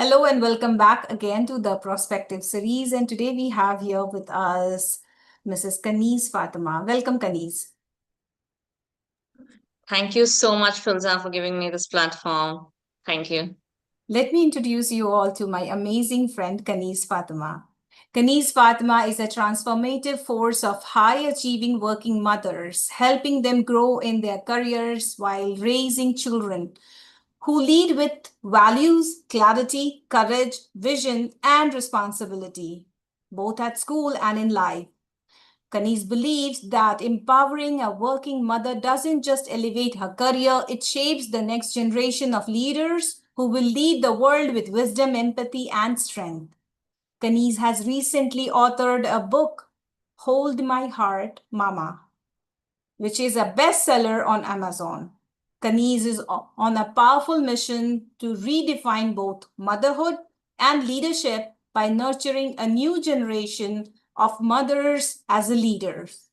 Hello and welcome back again to the Prospective series. And today we have here with us Mrs. Kaneez Fathima. Welcome, Kaneez. Thank you so much, Filza, for giving me this platform. Thank you. Let me introduce you all to my amazing friend, Kaneez Fathima. Kaneez Fathima is a transformative force of high achieving working mothers, helping them grow in their careers while raising children who lead with values, clarity, courage, vision, and responsibility, both at school and in life. Kaneez believes that empowering a working mother doesn't just elevate her career, it shapes the next generation of leaders who will lead the world with wisdom, empathy, and strength. Kaneez has recently authored a book, Hold My Heart, Mama, which is a bestseller on Amazon. Kaneez is on a powerful mission to redefine both motherhood and leadership by nurturing a new generation of mothers as leaders.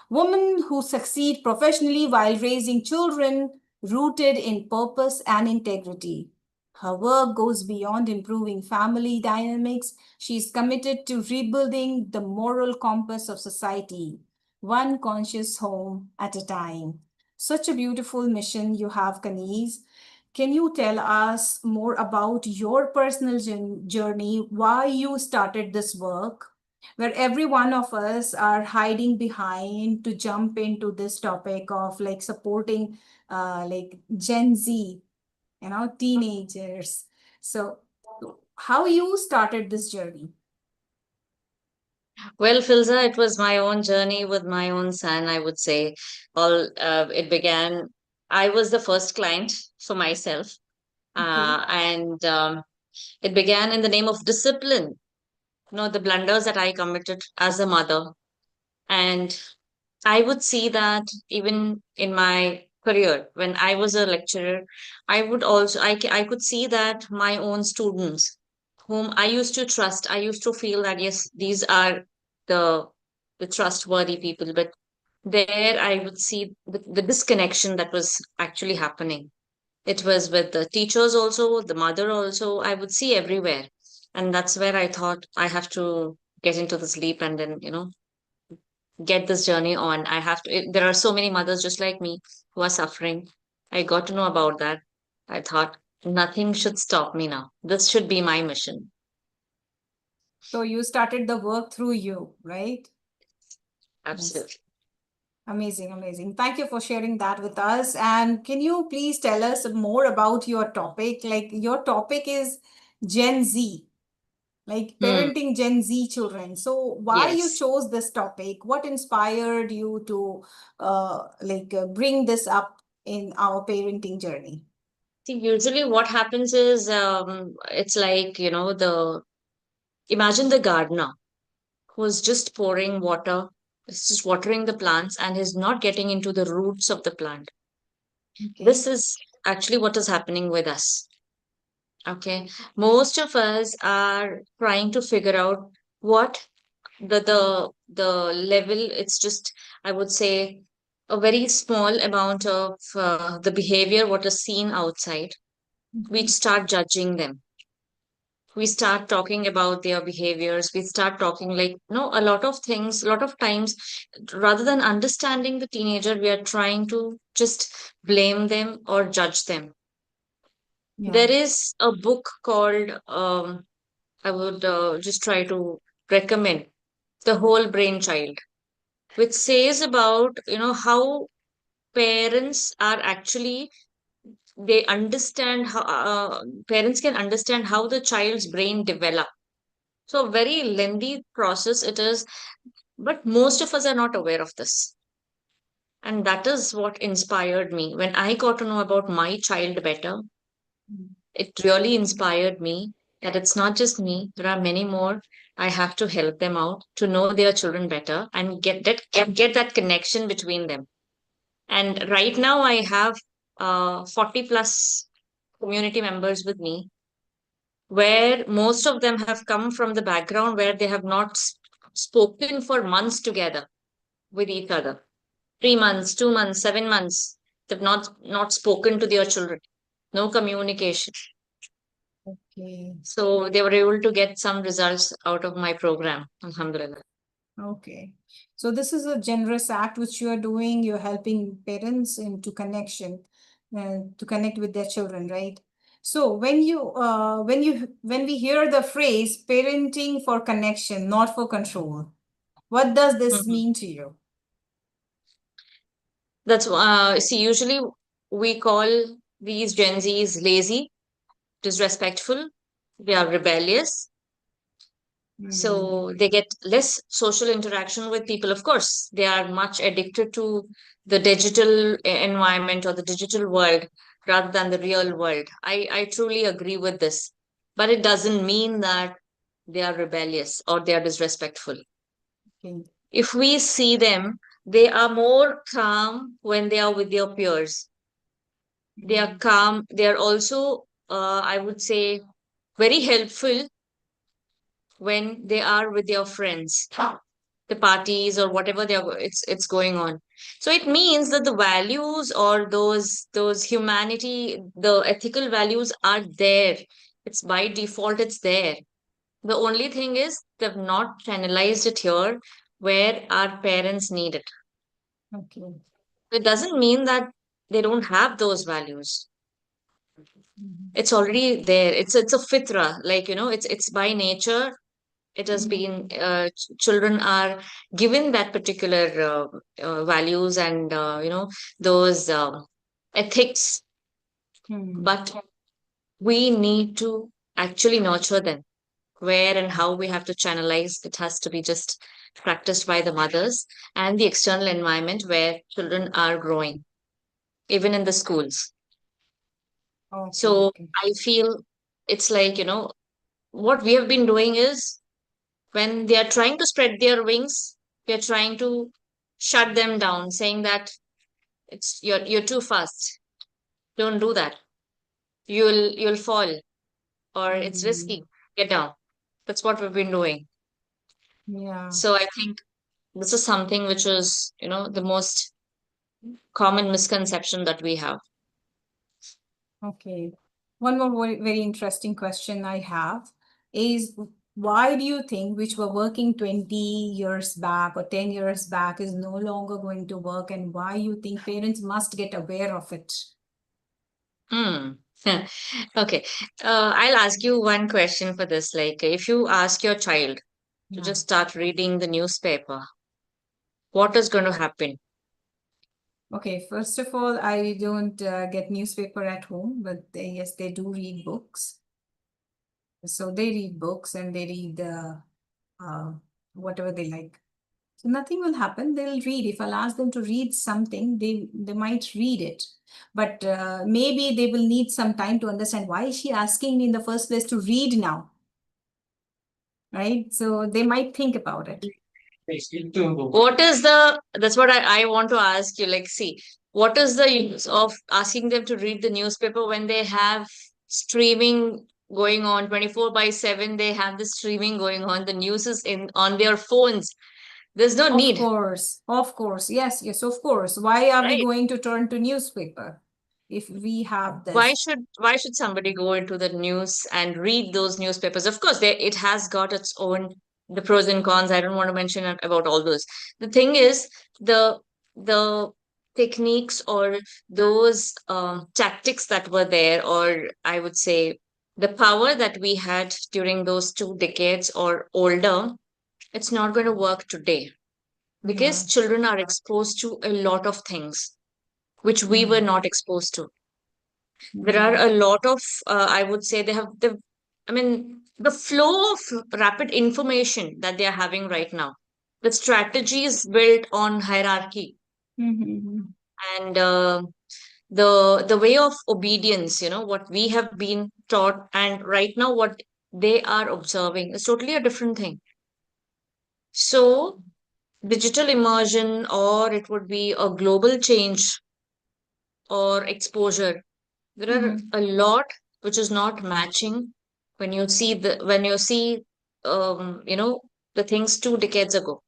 Women who succeed professionally while raising children rooted in purpose and integrity. Her work goes beyond improving family dynamics. She is committed to rebuilding the moral compass of society, one conscious home at a time. Such a beautiful mission you have, Kaneez. Can you tell us more about your personal journey, why you started this work, where every one of us are hiding behind to jump into this topic of like supporting like Gen Z, teenagers. So how you started this journey? Well, Filza, it was my own journey with my own son, I would say. It began, I was the first client for myself. Okay. And it began in the name of discipline, the blunders that I committed as a mother. And I would see that even in my career, when I was a lecturer, I could see that my own students, whom I used to trust, I used to feel that, yes, these are the, the trustworthy people. But there I would see the disconnection that was actually happening. It was with the teachers also, the mother also, I would see everywhere. And that's where I thought I have to get into this leap and then, get this journey on. There are so many mothers just like me who are suffering. I got to know about that. I thought nothing should stop me now. This should be my mission. So you started the work through you, right? Yes. Absolutely. Amazing, amazing. Thank you for sharing that with us. And can you please tell us more about your topic? Like your topic is Gen Z, like Hmm. parenting Gen Z children. So why you Yes. chose this topic? What inspired you to bring this up in our parenting journey? See, usually what happens is it's like, imagine the gardener who's just pouring water, is just watering the plants and is not getting into the roots of the plant. Okay. This is actually what is happening with us. Okay. Most of us are trying to figure out what the level, it's just, I would say, a very small amount of the behavior what is seen outside. We Mhm. start judging them. We start talking about their behaviors. We start talking like, no, a lot of things, a lot of times, rather than understanding the teenager, we are trying to just blame them or judge them. Yeah. There is a book called, I would just try to recommend, The Whole Brain Child, which says about, how parents are actually, they understand how, parents can understand how the child's brain develop. So, a very lengthy process it is, but most of us are not aware of this. And that is what inspired me. When I got to know about my child better, it really inspired me that it's not just me, there are many more. I have to help them out to know their children better and get that connection between them. And right now I have 40 plus community members with me, where most of them have come from the background where they have not spoken for months together with each other. 3 months, 2 months, 7 months. They've not spoken to their children. No communication. Okay. So they were able to get some results out of my program, alhamdulillah. Okay. So this is a generous act which you are doing. You're helping parents into connection, to connect with their children, right? So when we hear the phrase parenting for connection, not for control, what does this Mhm. mean to you? That's see, usually we call these Gen Zs lazy, disrespectful, they are rebellious. Hmm. So they get less social interaction with people. Of course, they are much addicted to the digital environment or the digital world rather than the real world. I truly agree with this. But it doesn't mean that they are rebellious or they are disrespectful. Okay. If we see them, they are more calm when they are with their peers. They are Hmm. calm. They are also, I would say, very helpful when they are with their friends, the parties or whatever it's going on. So it means that the values or those humanity, the ethical values are there. It's by default, it's there. The only thing is they've not channelized it here where our parents need it. Okay. It doesn't mean that they don't have those values. Mhm. It's already there. It's a fitra, like it's by nature. It has been Mhm. children are given that particular values and those ethics, Hmm. but we need to actually nurture them. Where and how we have to channelize it has to be just practiced by the mothers and the external environment where children are growing, even in the schools. Okay. So Okay. I feel it's like, what we have been doing is when they are trying to spread their wings, we are trying to shut them down, saying that you're too fast. Don't do that. You'll fall, or it's Mhm. risky. Get down. That's what we've been doing. Yeah. So I think this is something which is, the most common misconception that we have. Okay. One more very interesting question I have is, why do you think which were working 20 years back or 10 years back is no longer going to work, and why you think parents must get aware of it? Hmm. Okay. I'll ask you one question for this. Like, if you ask your child to Yeah. just start reading the newspaper, what is going to happen? Okay, first of all, I don't get newspaper at home, but yes, they do read books. So they read books and they read uh, whatever they like. So nothing will happen. They'll read. If I'll ask them to read something, they might read it. But maybe they will need some time to understand why is she asking me in the first place to read now, right? So they might think about it. What is that's what I want to ask you. Like, see, what is the use of asking them to read the newspaper when they have streaming going on 24/7? They have the streaming going on. The news is in on their phones. There's no need, Of course, yes, yes, of course. Why are we right? going to turn to newspaper if we have why this? should why should somebody go into the news and read those newspapers? Of course it has got its own, the pros and cons. I don't want to mention about all those. The thing is, the techniques or those tactics that were there, or I would say the power that we had during those 2 decades or older, it's not going to work today because Yeah. children are exposed to a lot of things which we were Mm. not exposed to. There are Mm. a lot of I would say they have the I mean the flow of rapid information that they are having right now, the strategies built on hierarchy Mhm. and the way of obedience, what we have been taught and right now what they are observing is totally a different thing. So digital immersion, or it would be a global change or exposure, there are Mhm. a lot which is not matching when you see the things 2 decades ago.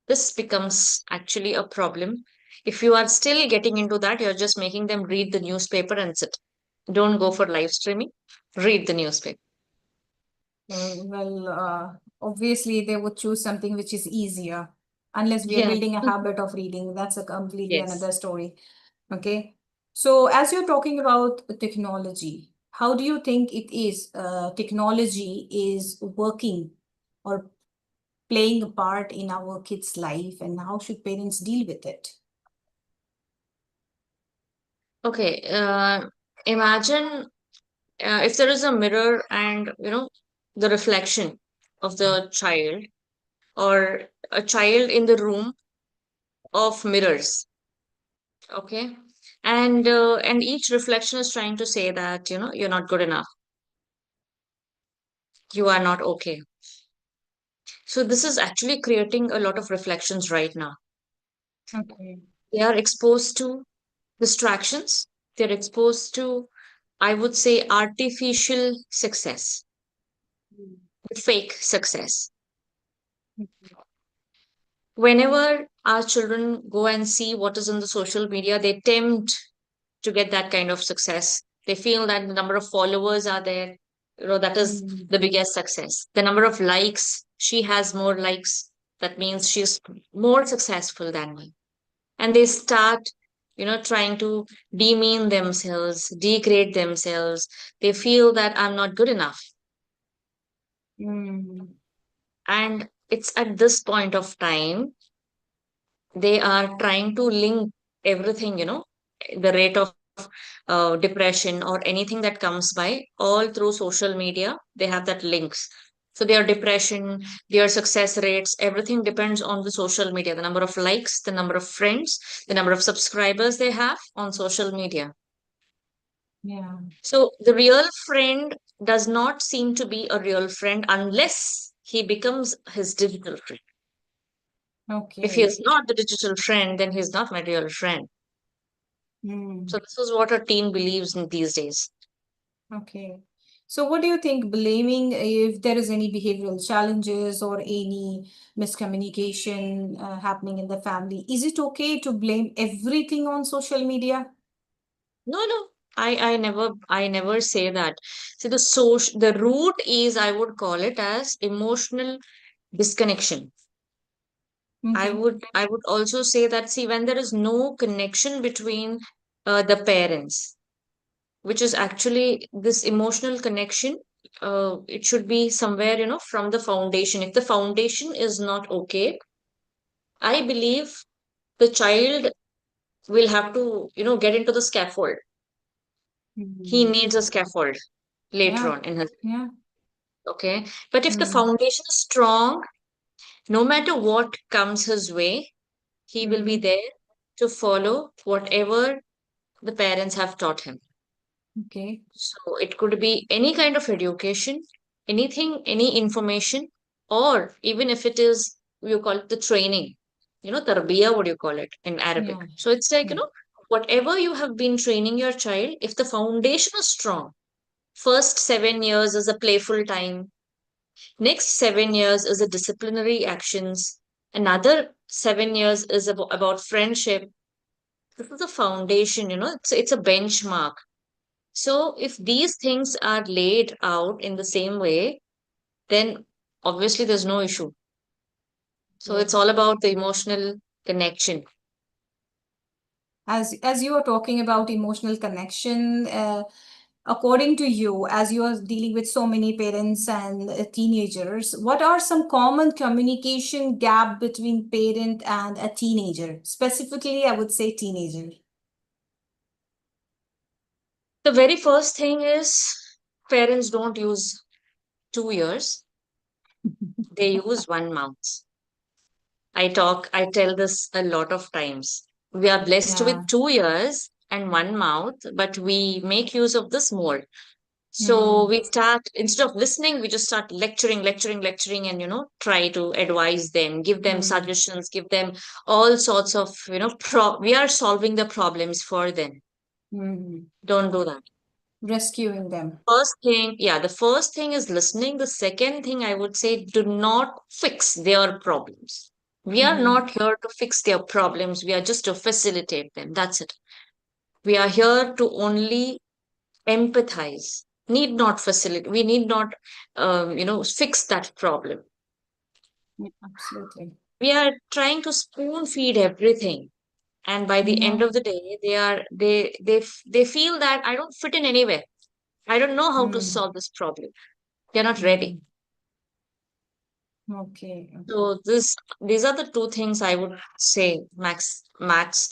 This becomes actually a problem. If you are still getting into that, you're just making them read the newspaper and sit. Don't go for live streaming. Read the newspaper. Well, obviously they would choose something which is easier, unless we are Yeah. building a habit of reading. That's a completely Yes. another story. Okay. So as you're talking about technology, how do you think it is technology is working or playing a part in our kids' life, and how should parents deal with it? Okay. Imagine if there is a mirror and, the reflection of the child, or a child in the room of mirrors. Okay. And each reflection is trying to say that, you're not good enough. You are not okay. So this is actually creating a lot of reflections right now. Okay. They are exposed to distractions. They're exposed to, I would say, artificial success, fake success. Whenever our children go and see what is in the social media, they tempt to get that kind of success. They feel that the number of followers are there, that is Mm. the biggest success. The number of likes, she has more likes. That means she's more successful than me. And they start, trying to demean themselves, degrade themselves. They feel that I'm not good enough. Mm. And it's at this point of time they are trying to link everything, the rate of depression or anything that comes by, all through social media. They have that links. So their depression, their success rates, everything depends on the social media, the number of likes, the number of friends, the number of subscribers they have on social media. Yeah. So the real friend does not seem to be a real friend unless he becomes his digital friend. If he Okay. is not the digital friend, then he's not my real friend. So Mm. this is what a teen believes in these days. Okay. So what do you think, blaming if there is any behavioral challenges or any miscommunication happening in the family, is it okay to blame everything on social media? No, no, I never say that. See, the root is, I would call it as emotional disconnection. Okay. I would also say that, see, when there is no connection between the parents, which is actually this emotional connection, it should be somewhere, from the foundation. If the foundation is not okay, I believe the child will have to, get into the scaffold. He Mhm. needs a scaffold later Yeah. on in his, Yeah. okay. But if the Mm. foundation is strong, no matter what comes his way, he will be Mm. there to follow whatever the parents have taught him. Okay. So it could be any kind of education, anything, any information, or even if it is, you call it the training, tarbiya, what do you call it in Arabic? Yeah. So it's like, Yeah. whatever you have been training your child, if the foundation is strong, first 7 years is a playful time, next 7 years is a disciplinary actions, another 7 years is about friendship. This is a foundation, it's a benchmark. So if these things are laid out in the same way, then obviously there's no issue. So Okay. it's all about the emotional connection. As you are talking about emotional connection, according to you, as you are dealing with so many parents and teenagers, what are some common communication gap between parent and a teenager? Specifically, I would say teenager. The very first thing is parents don't use 2 years, they use one mouth. I tell this a lot of times. We are blessed Yeah. with 2 years and one mouth, but we make use of this more. So Hmm. we start, instead of listening, we just start lecturing, lecturing, lecturing, and, try to advise them, give them Hmm. suggestions, give them all sorts of, we are solving the problems for them. Hmm. Don't do that. Rescuing them. First thing, yeah, the first thing is listening. The second thing I would say, do not fix their problems. We are Hmm. not here to fix their problems. We are just to facilitate them. That's it. We are here to only empathize, need not facilitate, we need not, fix that problem. Yeah, absolutely. We are trying to spoon feed everything. And by the end Yeah. of the day, they feel that I don't fit in anywhere. I don't know how to Mm. solve this problem. They're not ready. Mm. Okay. Okay. So these are the two things I would say, max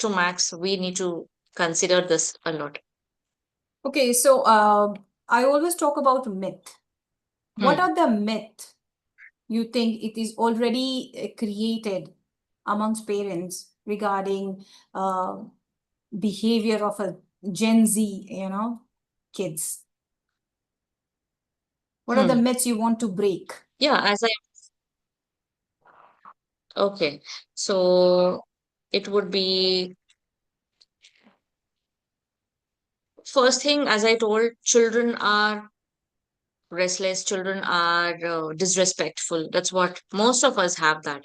to max. We need to consider this a lot. Okay. So, I always talk about myth. What Hmm. are the myth you think it is already created amongst parents regarding behavior of a Gen Z, kids? What are the Hmm. myths you want to break? Yeah, as I okay. So it would be first thing, as I told, children are restless, children are disrespectful. That's what most of us have that,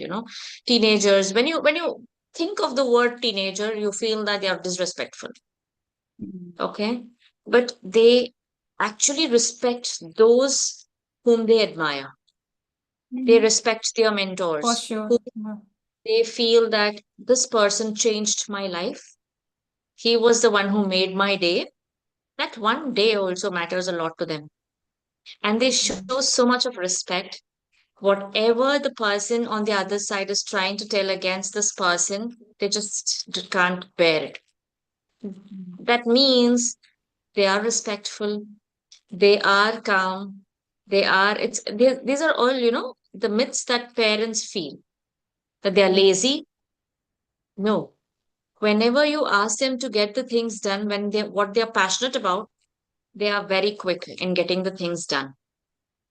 Teenagers, when you think of the word teenager, you feel that they are disrespectful. Mm. Okay. But they actually respect those whom they admire. They Mhm. respect their For mentors, who sure. Yeah. they feel that this person changed my life. He was the one who made my day. That one day also matters a lot to them. And they show Mm. so much of respect. Whatever the person on the other side is trying to tell against this person, they just can't bear it. Mm. That means they are respectful, they are calm, these are all, the myths that parents feel that they are Yeah. lazy. No. Whenever you ask them to get the things done, when they what they're passionate about, they are very quick in getting the things done.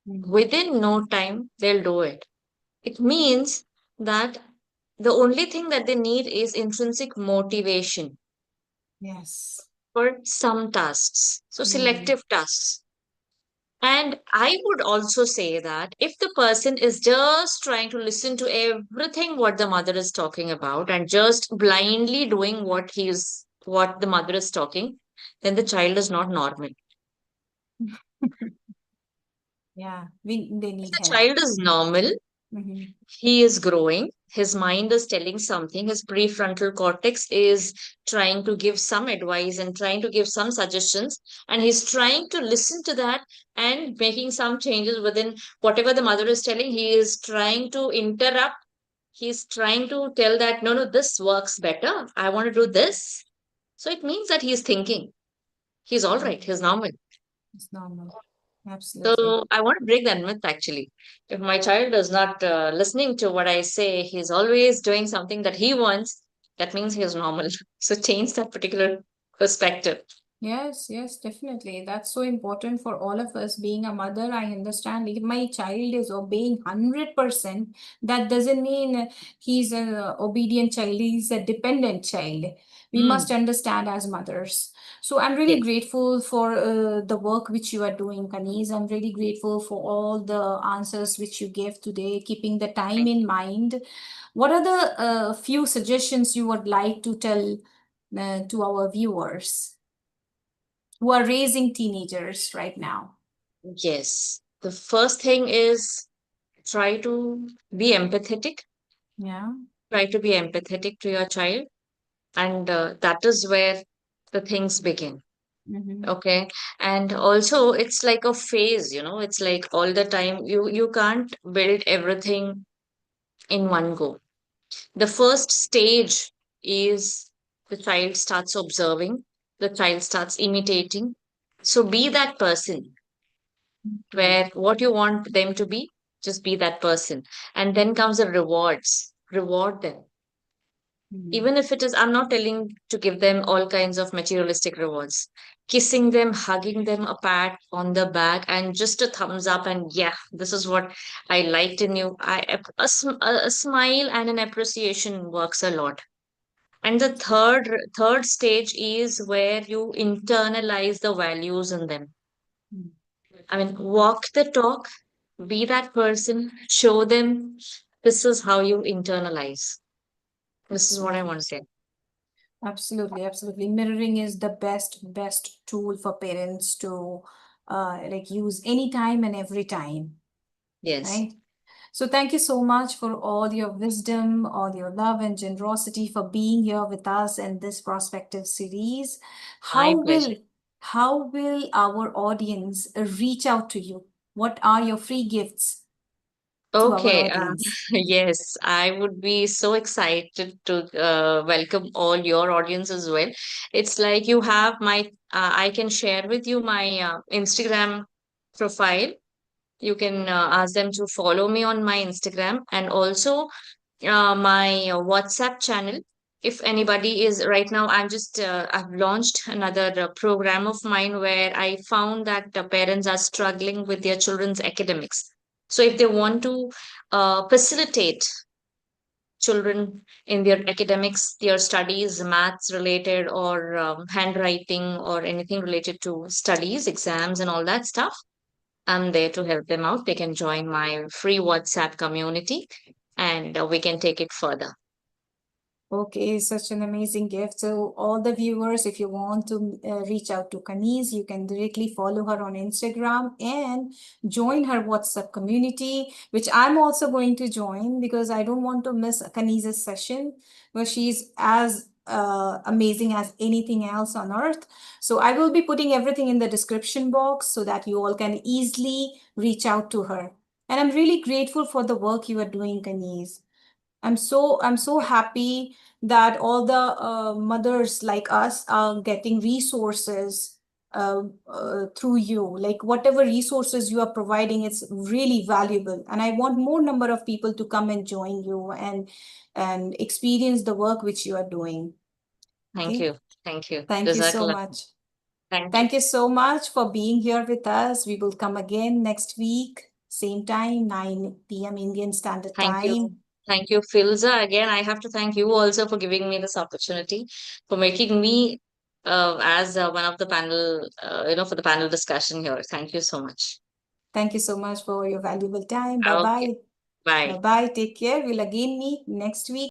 Mm. Within no time, they'll do it. It means that the only thing that they need is intrinsic motivation Yes. for some tasks. So, Mm. selective tasks. And I would also say that if the person is just trying to listen to everything what the mother is talking about and just blindly doing what the mother is talking, then the child is not normal. Yeah. They If need the help. child is normal, Hmm. he is growing, his mind is telling something, his prefrontal cortex is trying to give some advice and trying to give some suggestions, and he's trying to listen to that and making some changes within whatever the mother is telling. He is trying to interrupt, he's trying to tell that no, no, this works better, I want to do this. So it means that he's thinking, he's all right, he's normal. It's normal. Absolutely. So I want to break that myth actually. If my child is not listening to what I say, he's always doing something that he wants, that means he's normal. So change that particular perspective. Yes, yes, definitely. That's so important for all of us. Being a mother, I understand if my child is obeying 100%, that doesn't mean he's an obedient child, he's a dependent child. We must Mm. understand as mothers. So I'm really Yes. grateful for the work which you are doing, Kaneez. I'm really grateful for all the answers which you gave today, keeping the time Thank in mind. What are the few suggestions you would like to tell to our viewers who are raising teenagers right now? you. Yes. The first thing is try to be empathetic. Yeah. Try to be empathetic to your child. And that is where the things begin. Mm-hmm. Okay. And also it's like a phase, it's like all the time you can't build everything in one go. The first stage is the child starts observing, the child starts imitating. So be that person Okay. where what you want them to be, just be that person. And then comes the rewards. Reward them. Mm. Even if it is, I'm not telling to give them all kinds of materialistic rewards. Kissing them, hugging them, a pat on the back, and just a thumbs up, and yeah, this is what I liked in you. A smile and an appreciation works a lot. And the third stage is where you internalize the values in them. Mm. I mean, walk the talk, be that person, show them this is how you internalize. This is what I Absolutely. want to say. Absolutely, absolutely. Mirroring is the best tool for parents to like use anytime and every time, Yes, right? So thank you so much for all your wisdom, all your love and generosity for being here with us in this Prospective series. my How pleasure. will how will our audience reach out to you? What are your free gifts to our Okay, audience? yes, I would be so excited to welcome all your audience as well. It's like you have I can share with you my Instagram profile. You can ask them to follow me on my Instagram, and also my WhatsApp channel. If anybody is right now, I've launched another program of mine where I found that the parents are struggling with their children's academics. So if they want to facilitate children in their academics, their studies, maths related, or handwriting, or anything related to studies, exams, and all that stuff, I'm there to help them out. They can join my free WhatsApp community, and we can take it further. Okay, such an amazing gift. So, all the viewers, if you want to reach out to Kaneez, you can directly follow her on Instagram and join her WhatsApp community, which I'm also going to join because I don't want to miss Kaneez's session where she's as amazing as anything else on earth. So, I will be putting everything in the description box so that you all can easily reach out to her. And I'm really grateful for the work you are doing, Kaneez. I'm so happy that all the mothers like us are getting resources through you. Like whatever resources you are providing, it's really valuable. And I want more number of people to come and join you and experience the work which you are doing. Thank Okay. you. Thank you. Thank you so Jazakallah. much. Thank you. Thank you so much for being here with us. We will come again next week, same time, 9 p.m. Indian Standard Thank you. Time. Thank you, Filza. Again, I have to thank you also for giving me this opportunity, for making me as one of the panel, for the panel discussion here. Thank you so much. Thank you so much for your valuable time. Bye Okay. bye. Bye Bye. bye. Take care. We'll again meet next week.